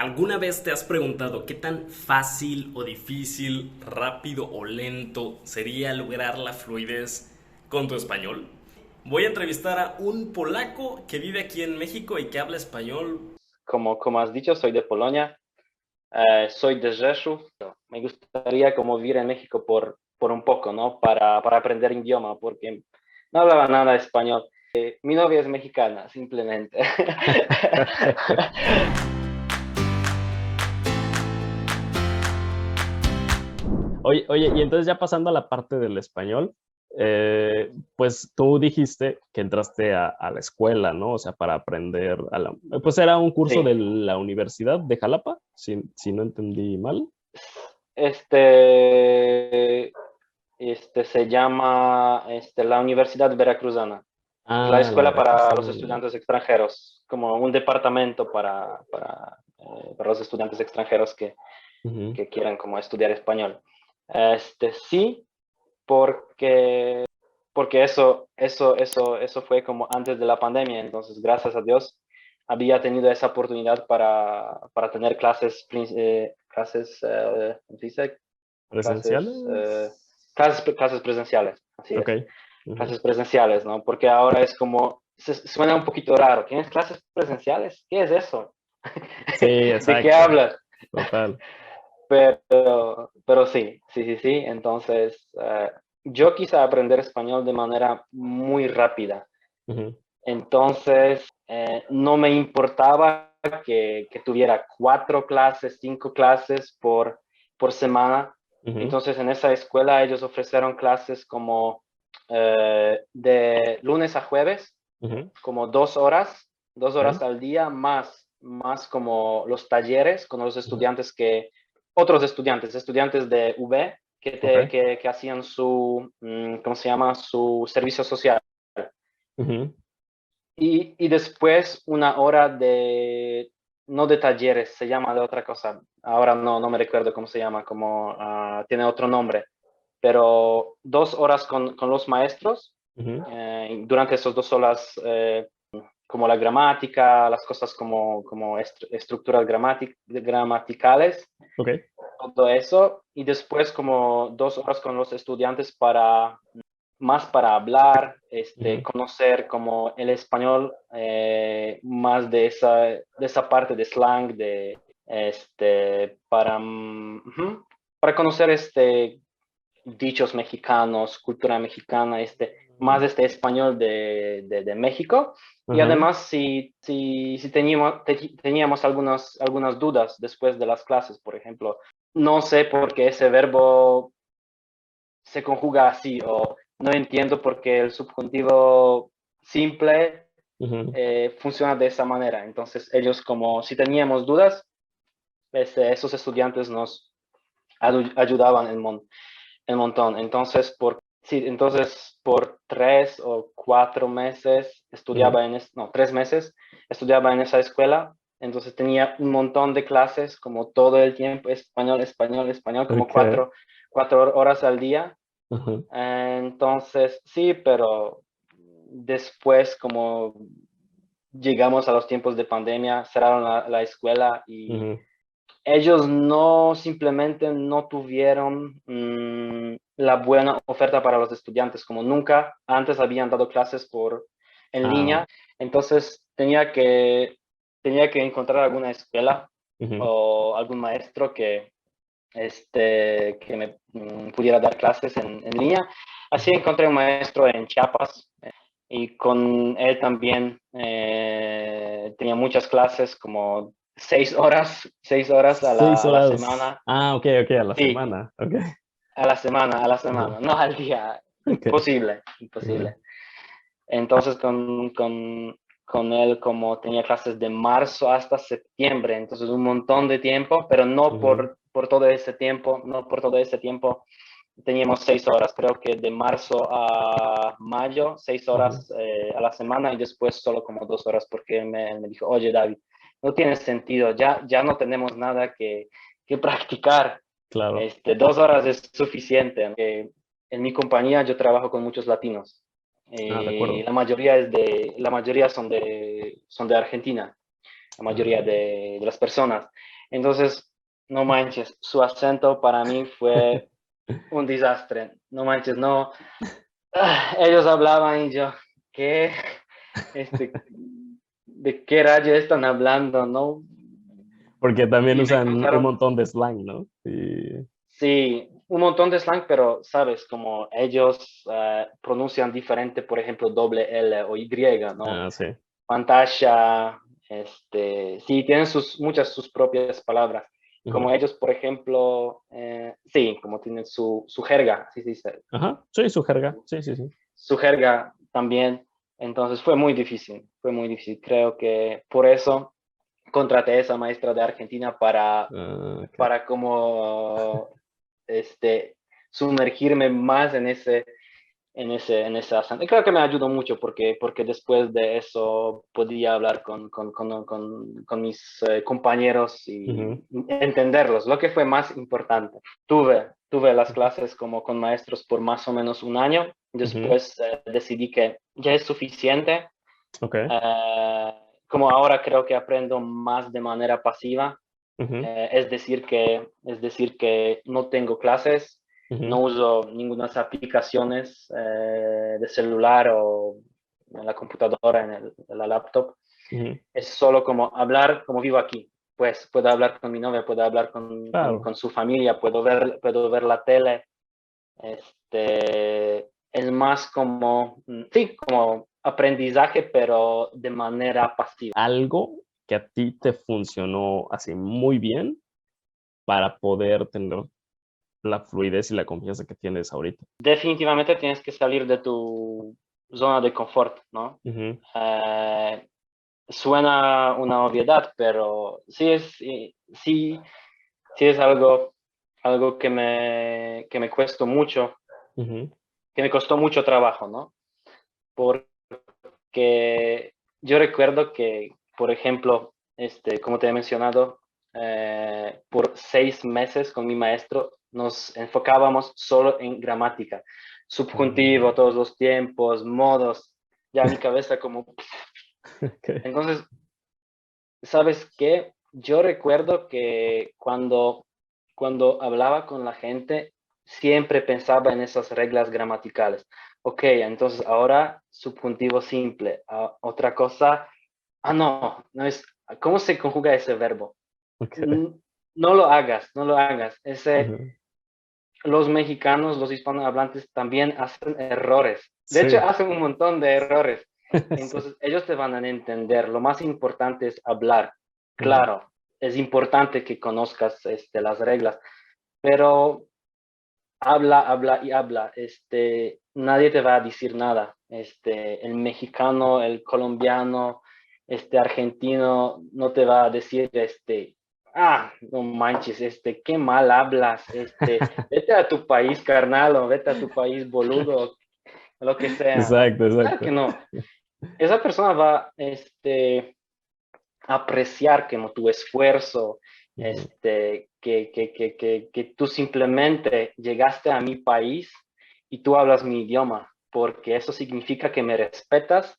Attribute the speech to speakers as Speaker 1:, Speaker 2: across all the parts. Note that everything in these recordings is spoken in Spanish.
Speaker 1: ¿Alguna vez te has preguntado qué tan fácil o difícil, rápido o lento sería lograr la fluidez con tu español? Voy a entrevistar a un polaco que vive aquí en México y que habla español.
Speaker 2: Como has dicho, soy de Polonia, soy de Rzeszów. Me gustaría como vivir en México por un poco, ¿no? Para aprender idioma, porque no hablaba nada de español. Mi novia es mexicana, simplemente.
Speaker 3: Oye, y entonces ya pasando a la parte del español, pues tú dijiste que entraste a la escuela, ¿no? O sea, para aprender pues era un curso de
Speaker 2: Sí,
Speaker 3: la Universidad de Jalapa, si no entendí mal.
Speaker 2: este, este se llama la Universidad Veracruzana. Es la
Speaker 3: Ah, la
Speaker 2: escuela para los
Speaker 3: Veracruzana.
Speaker 2: estudiantes extranjeros, como un departamento para los estudiantes extranjeros
Speaker 3: Ujú.
Speaker 2: que quieran como estudiar español. Sí, porque, porque eso fue como antes de la pandemia, entonces gracias a Dios había tenido esa oportunidad para tener ¿cómo se dice? Clases,
Speaker 3: ¿Presenciales?
Speaker 2: clases presenciales, así
Speaker 3: Ok.
Speaker 2: es,
Speaker 3: Ujú.
Speaker 2: clases presenciales, ¿no? Porque ahora es como, suena un poquito raro, ¿tienes clases presenciales? ¿Qué es eso?
Speaker 3: Sí,
Speaker 2: ¿De qué
Speaker 3: exacto.
Speaker 2: hablas?
Speaker 3: Total.
Speaker 2: Pero sí. Entonces, yo quise aprender español de manera muy rápida.
Speaker 3: Ujú,
Speaker 2: Entonces, no me importaba que tuviera 4 clases, 5 clases por semana.
Speaker 3: ujú,
Speaker 2: Entonces, en esa escuela ellos ofrecieron clases como de lunes a jueves,
Speaker 3: ujú.
Speaker 2: como 2 horas, dos
Speaker 3: Ok.
Speaker 2: horas al día, más como los talleres con los
Speaker 3: Ujú.
Speaker 2: estudiantes otros estudiantes de UB
Speaker 3: Ok.
Speaker 2: que hacían ¿cómo se llama? Su servicio social.
Speaker 3: Ujú.
Speaker 2: Y después una hora no de talleres, se llama de otra cosa. Ahora no me recuerdo cómo se llama, tiene otro nombre, pero 2 horas con los maestros.
Speaker 3: Ujú.
Speaker 2: Durante esas 2 horas, como la gramática, las cosas como estructuras gramaticales,
Speaker 3: Ok.
Speaker 2: todo eso, y después como 2 horas con los estudiantes más para hablar,
Speaker 3: Ujú.
Speaker 2: conocer como el español, más de esa parte de slang, para conocer dichos mexicanos, cultura mexicana, más español de México. Y
Speaker 3: Ujú.
Speaker 2: además, si teníamos algunas dudas después de las clases, por ejemplo, no sé por qué ese verbo se conjuga así, o no entiendo por qué el subjuntivo simple
Speaker 3: Ujú.
Speaker 2: funciona de esa manera. Entonces, ellos, como si teníamos dudas, esos estudiantes nos ayudaban el montón. Entonces, por 3 o 4 meses
Speaker 3: Ujú.
Speaker 2: no, 3 meses estudiaba en esa escuela. Entonces tenía un montón de clases, como todo el tiempo, español, español, español, como
Speaker 3: Ok.
Speaker 2: cuatro horas al día.
Speaker 3: Ujú.
Speaker 2: Entonces, sí, pero después, como llegamos a los tiempos de pandemia, cerraron la escuela y
Speaker 3: Ujú.
Speaker 2: ellos no simplemente no tuvieron la buena oferta para los estudiantes, como nunca antes habían dado clases en
Speaker 3: Ah,
Speaker 2: línea. Entonces tenía que encontrar alguna escuela
Speaker 3: ujú.
Speaker 2: o algún maestro que me pudiera dar clases en línea. Así
Speaker 3: Ujú.
Speaker 2: encontré un maestro en Chiapas, y con él también tenía muchas clases, como 6 horas a la,
Speaker 3: Seis
Speaker 2: a la
Speaker 3: horas.
Speaker 2: semana.
Speaker 3: Ah, ok, ok, a la
Speaker 2: Sí,
Speaker 3: semana. Ok.
Speaker 2: a la semana,
Speaker 3: Ajá.
Speaker 2: no al día.
Speaker 3: Ok.
Speaker 2: Imposible,
Speaker 3: Ajá.
Speaker 2: imposible. Entonces, con él, como tenía clases de marzo hasta septiembre, entonces un montón de tiempo, pero no
Speaker 3: Ujú.
Speaker 2: por todo ese tiempo, no por todo ese tiempo teníamos 6 horas, creo que de marzo a mayo, seis
Speaker 3: Ujú.
Speaker 2: horas a la semana, y después solo como 2 horas, porque él me dijo, oye David, no tiene sentido, ya no tenemos nada que practicar.
Speaker 3: Claro.
Speaker 2: 2 horas es suficiente. En mi compañía yo trabajo con muchos latinos.
Speaker 3: Ah, de
Speaker 2: Y
Speaker 3: acuerdo.
Speaker 2: la mayoría son de Argentina. la mayoría de las personas. Entonces, no manches, su acento para mí fue un desastre. No manches, no. Ellos hablaban y yo, ¿qué? Este, ¿de qué rayo están hablando? ¿No?
Speaker 3: Porque también
Speaker 2: Y me
Speaker 3: usan un
Speaker 2: causaron,
Speaker 3: montón de slang, ¿no? Y...
Speaker 2: sí, un montón de slang, pero sabes, como ellos pronuncian diferente, por ejemplo, doble L o Y, ¿no?
Speaker 3: Ah, sí.
Speaker 2: Pantalla, sí, tienen muchas sus propias palabras. Como
Speaker 3: Ujú.
Speaker 2: ellos, por ejemplo, sí, como tienen su jerga, así se dice,
Speaker 3: Ajá, sí, su jerga. Sí, sí, sí.
Speaker 2: su jerga también. Entonces fue muy difícil, fue muy difícil. Creo que por eso contraté a esa maestra de Argentina
Speaker 3: Ah, ok.
Speaker 2: para como sumergirme más en ese acento. Y creo que me ayudó mucho porque después de eso podía hablar con mis compañeros y
Speaker 3: Ujú,
Speaker 2: entenderlos, lo que fue más importante. Tuve las clases como con maestros por más o menos un año.
Speaker 3: ujú.
Speaker 2: Después decidí que ya es suficiente.
Speaker 3: Ok.
Speaker 2: Eh, Como ahora creo que aprendo más de manera pasiva,
Speaker 3: Ujú,
Speaker 2: es decir que no tengo clases, no
Speaker 3: ujú,
Speaker 2: uso ninguna aplicaciones de celular o en la computadora, en la laptop.
Speaker 3: ujú.
Speaker 2: Es solo como hablar como vivo aquí. Pues puedo hablar con mi novia, puedo hablar
Speaker 3: Claro.
Speaker 2: con su familia, puedo ver la tele. Es más como, sí, como aprendizaje, pero de manera pasiva.
Speaker 3: Algo que a ti te funcionó así muy bien para poder tener la fluidez y la confianza que tienes ahorita.
Speaker 2: Definitivamente tienes que salir de tu zona de confort, ¿no?
Speaker 3: Ujú,
Speaker 2: Eh, Suena una obviedad, pero sí es algo que me costó mucho,
Speaker 3: ujú,
Speaker 2: que me costó mucho trabajo, ¿no? Porque yo recuerdo que, por ejemplo, como te he mencionado, por 6 meses con mi maestro nos enfocábamos solo en gramática, subjuntivo,
Speaker 3: mm,
Speaker 2: todos los tiempos, modos, ya mi cabeza como...
Speaker 3: ok.
Speaker 2: Entonces, ¿sabes qué? Yo recuerdo que cuando hablaba con la gente, siempre pensaba en esas reglas gramaticales. Ok, entonces ahora subjuntivo simple. Otra cosa, no, no es, ¿cómo se conjuga ese verbo?
Speaker 3: Ok.
Speaker 2: N- No lo hagas, no lo hagas.
Speaker 3: Ujú.
Speaker 2: Los mexicanos, los hispanohablantes también hacen errores. De hecho,
Speaker 3: Sí,
Speaker 2: hacen un montón de errores.
Speaker 3: sí.
Speaker 2: Entonces, ellos te van a entender. Lo más importante es hablar.
Speaker 3: Ujú,
Speaker 2: Claro, es importante que conozcas las reglas, pero habla, habla y habla. Nadie te va a decir nada. El mexicano, el colombiano, argentino, no te va a decir, no manches, qué mal hablas, vete a tu país, carnal, o vete a tu país, boludo, lo que sea, ¿no?
Speaker 3: exacto,
Speaker 2: Claro que
Speaker 3: exacto.
Speaker 2: no. Esa persona va, apreciar como tu esfuerzo,
Speaker 3: Ujú,
Speaker 2: que tú simplemente llegaste a mi país y tú hablas mi idioma, porque eso significa que me respetas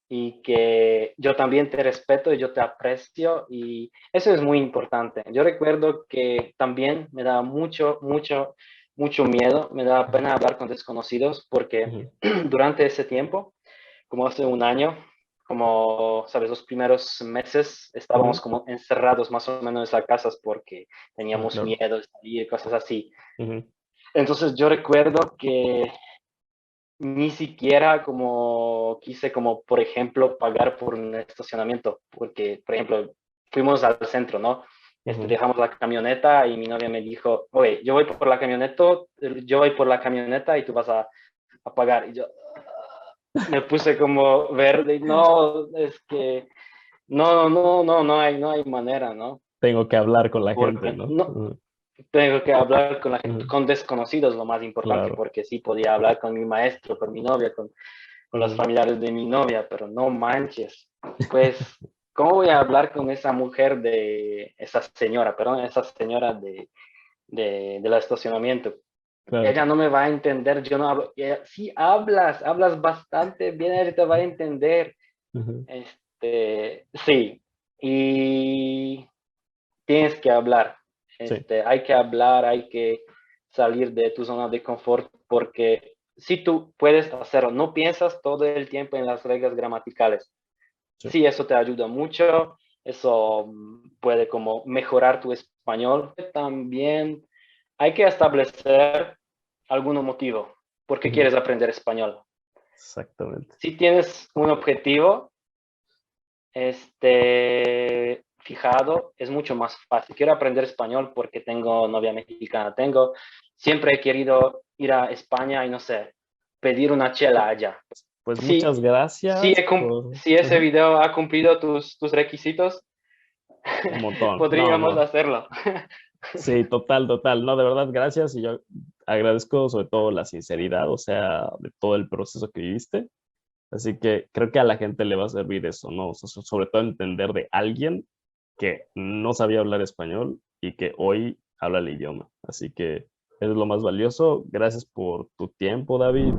Speaker 2: y que yo también te respeto y yo te aprecio y eso es muy importante. Yo recuerdo que también me daba mucho miedo, me daba pena hablar con desconocidos porque
Speaker 3: ujú.
Speaker 2: durante ese tiempo, como hace un año, como, sabes, los primeros meses estábamos
Speaker 3: Ujú.
Speaker 2: como encerrados más o menos en las casas porque
Speaker 3: Ah,
Speaker 2: teníamos
Speaker 3: claro.
Speaker 2: miedo de salir, cosas así.
Speaker 3: Ujú,
Speaker 2: Entonces yo recuerdo que ni siquiera como quise como, por ejemplo, pagar por un estacionamiento, porque, por ejemplo, fuimos al centro, ¿no?
Speaker 3: ujú.
Speaker 2: Dejamos la camioneta y mi novia me dijo, oye, yo voy por la camioneta y tú vas a pagar. Y yo me puse como verde, y no, es que no hay manera, ¿no?
Speaker 3: Tengo que hablar con la gente,
Speaker 2: Porque
Speaker 3: ¿no?
Speaker 2: no,
Speaker 3: Ujú,
Speaker 2: tengo que hablar con la gente,
Speaker 3: ujú.
Speaker 2: con desconocidos, lo más importante,
Speaker 3: Claro.
Speaker 2: porque sí podía hablar con mi maestro, con mi novia, con los
Speaker 3: Ujú.
Speaker 2: familiares de mi novia, pero no manches. Pues, ¿cómo voy a hablar con esa mujer esa señora, perdón, esa señora del estacionamiento?
Speaker 3: Claro.
Speaker 2: Ella no me va a entender, yo no hablo. Y ella, sí, hablas bastante bien, ella te va a entender.
Speaker 3: Ujú.
Speaker 2: Sí, y tienes que hablar.
Speaker 3: Sí,
Speaker 2: Hay que hablar, hay que salir de tu zona de confort, porque si tú puedes hacerlo, no piensas todo el tiempo en las reglas gramaticales.
Speaker 3: sí.
Speaker 2: Sí, eso te ayuda mucho, eso puede como mejorar tu español. También hay que establecer algún motivo por qué
Speaker 3: Ujú,
Speaker 2: quieres aprender español.
Speaker 3: exactamente.
Speaker 2: Si tienes un objetivo fijado, es mucho más fácil. Quiero aprender español porque tengo novia mexicana. Siempre he querido ir a España y no sé, pedir una chela allá.
Speaker 3: Pues muchas
Speaker 2: Si, si,
Speaker 3: gracias por
Speaker 2: si ese
Speaker 3: ujú,
Speaker 2: video ha cumplido tus requisitos,
Speaker 3: un montón. No,
Speaker 2: podríamos
Speaker 3: no.
Speaker 2: hacerlo.
Speaker 3: Sí, total, total. No, de verdad, gracias. Y yo agradezco sobre todo la sinceridad, o sea, de todo el proceso que viviste. Así que creo que a la gente le va a servir eso, ¿no? O sea, sobre todo entender de alguien que no sabía hablar español y que hoy habla el idioma. Así que es lo más valioso. Gracias por tu tiempo, David.